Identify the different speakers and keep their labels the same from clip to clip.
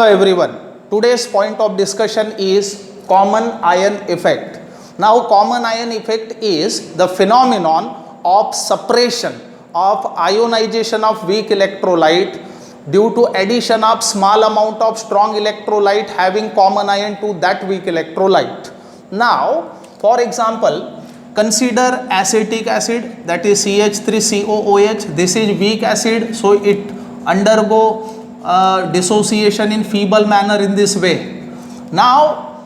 Speaker 1: Hello everyone. Today's point of discussion is common ion effect. Now common ion effect is the phenomenon of suppression of ionization of weak electrolyte due to addition of small amount of strong electrolyte having common ion to that weak electrolyte. Now for example, consider acetic acid, that is CH3COOH. This is weak acid, so it undergo dissociation in feeble manner in this way. Now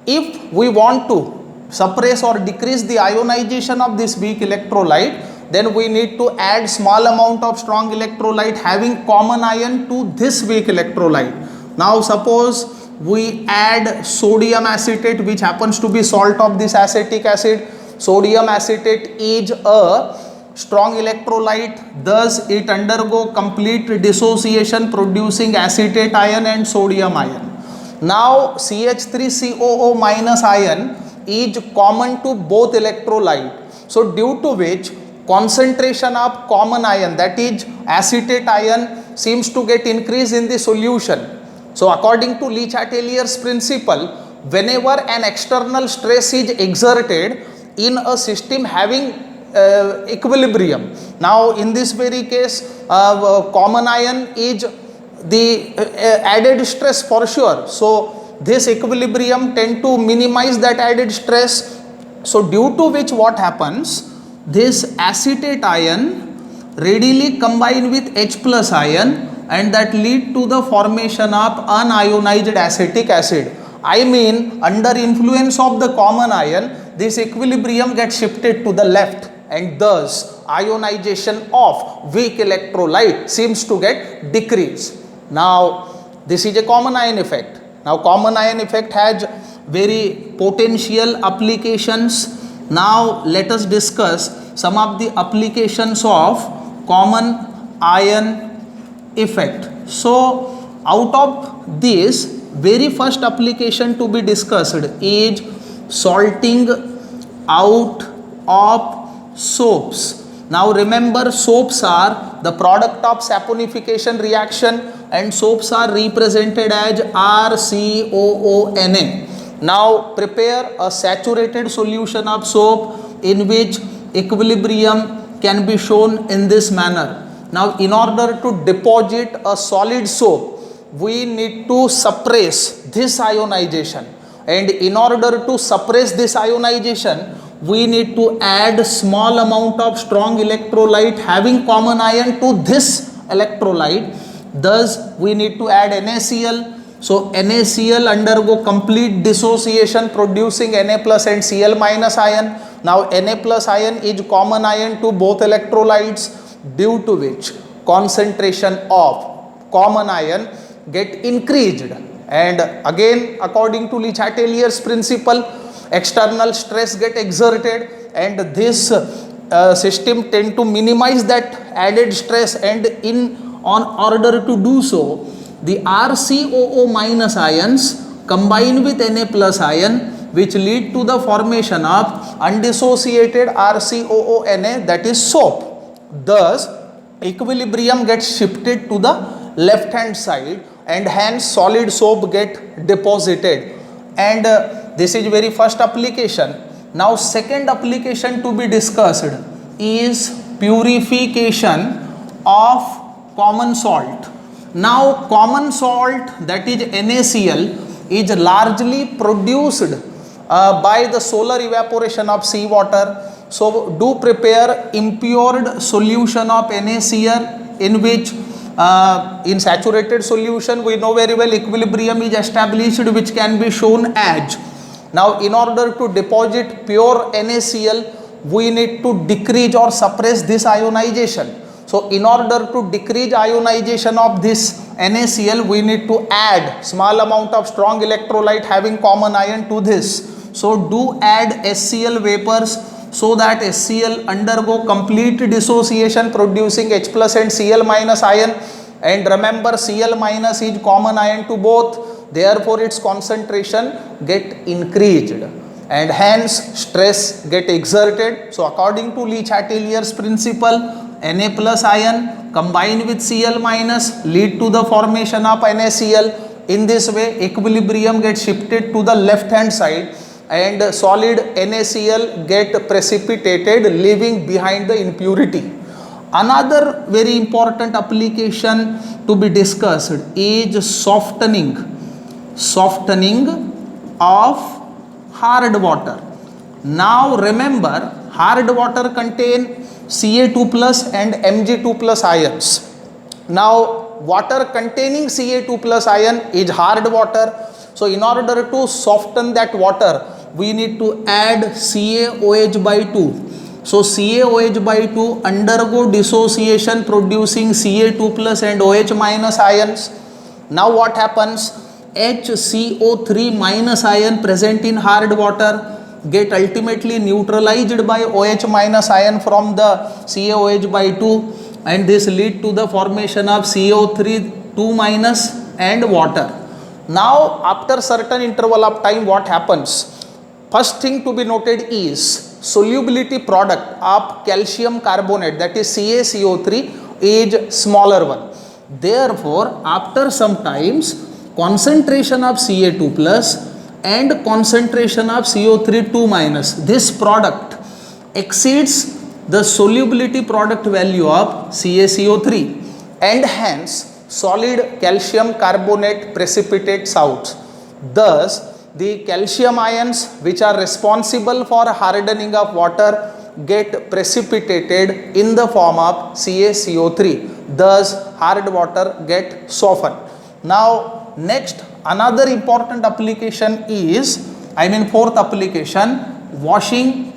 Speaker 1: if we want to suppress or decrease the ionization of this weak electrolyte, then we need to add small amount of strong electrolyte having common ion to this weak electrolyte. Now suppose we add sodium acetate, which happens to be salt of this acetic acid. Sodium acetate is a strong electrolyte, thus it undergo complete dissociation producing acetate ion and sodium ion. Now CH3COO minus ion is common to both electrolyte, so due to which concentration of common ion, that is acetate ion, seems to get increased in the solution. So according to Le Chatelier's principle, whenever an external stress is exerted in a system having equilibrium. Now in this very case, common ion is the added stress for sure. So this equilibrium tend to minimize that added stress. So due to which what happens, this acetate ion readily combine with H plus ion, and that lead to the formation of unionized acetic acid. I mean, under influence of the common ion, this equilibrium gets shifted to the left, and thus ionization of weak electrolyte seems to get decreased. Now this is a common ion effect. Now common ion effect has very potential applications. Now let us discuss some of the applications of common ion effect. So out of this, very first application to be discussed is salting out of soaps. Now remember, soaps are the product of saponification reaction, and soaps are represented as RCOONA. Now prepare a saturated solution of soap in which equilibrium can be shown in this manner. Now in order to deposit a solid soap, we need to suppress this ionization, and in order to suppress this ionization, we need to add small amount of strong electrolyte having common ion to this electrolyte. Thus we need to add NaCl. So NaCl undergo complete dissociation producing Na plus and Cl minus ion. Now Na plus ion is common ion to both electrolytes, due to which concentration of common ion get increased, and again according to Le Chatelier's principle, external stress get exerted, and this system tend to minimize that added stress, and on order to do so, the RCOO minus ions combine with Na plus ion, which lead to the formation of undissociated RCOONA, that is soap. Thus equilibrium gets shifted to the left hand side, and hence solid soap get deposited, and this is very first application. Now second application to be discussed is purification of common salt. Now common salt, that is NaCl, is largely produced by the solar evaporation of seawater. So do prepare impure solution of NaCl, in which in saturated solution we know very well equilibrium is established, which can be shown as. Now in order to deposit pure NaCl, we need to decrease or suppress this ionization. So in order to decrease ionization of this NaCl, we need to add small amount of strong electrolyte having common ion to this. So do add HCl vapors, so that HCl undergo complete dissociation producing H plus and Cl minus ion, and remember Cl minus is common ion to both, therefore its concentration get increased, and hence stress get exerted. So according to Le Chatelier's principle, Na plus ion combine with Cl minus lead to the formation of NaCl, In this way, equilibrium gets shifted to the left hand side and solid NaCl get precipitated, leaving behind the impurity. Another very important application to be discussed is softening of hard water. Now remember, hard water contain Ca2 plus and Mg2 plus ions. Now water containing Ca2 plus ion is hard water. So in order to soften that water, we need to add CaOH by 2. So CaOH by 2 undergo dissociation producing Ca2 plus and OH minus ions. Now what happens? HCO3 minus ion present in hard water get ultimately neutralized by OH minus ion from the CaOH by 2, and this lead to the formation of CO3 2 minus and water. Now after certain interval of time, what happens? First thing to be noted is solubility product of calcium carbonate, that is CaCO3, is smaller one. Therefore after some times, concentration of Ca2 plus and concentration of CO3 2 minus, this product exceeds the solubility product value of CaCO3, and hence solid calcium carbonate precipitates out. Thus the calcium ions which are responsible for hardening of water get precipitated in the form of CaCO3. Thus hard water get softened. Now next, another important application is, fourth application, washing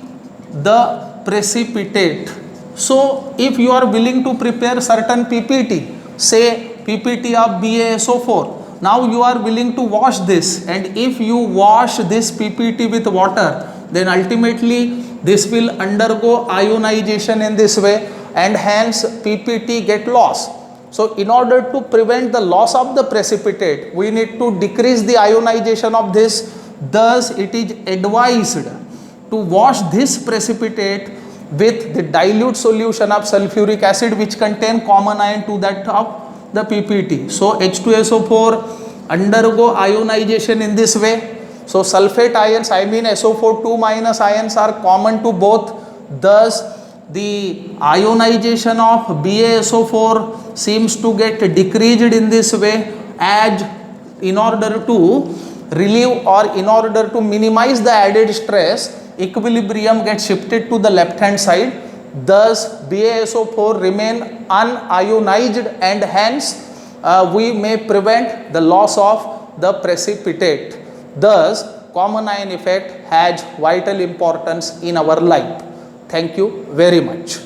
Speaker 1: the precipitate. So if you are willing to prepare certain PPT, say PPT of BaSO4, now you are willing to wash this, and if you wash this PPT with water, then ultimately this will undergo ionization in this way, and hence PPT get lost. So in order to prevent the loss of the precipitate, we need to decrease the ionization of this. Thus it is advised to wash this precipitate with the dilute solution of sulfuric acid, which contain common ion to that of the PPT. So H2SO4 undergo ionization in this way. So sulfate ions, SO4 2 minus ions are common to both. Thus the ionization of BaSO4 seems to get decreased in this way, as in order to relieve or in order to minimize the added stress, equilibrium gets shifted to the left hand side. Thus BaSO4 remain unionized, and hence we may prevent the loss of the precipitate. Thus common ion effect has vital importance in our life. Thank you very much.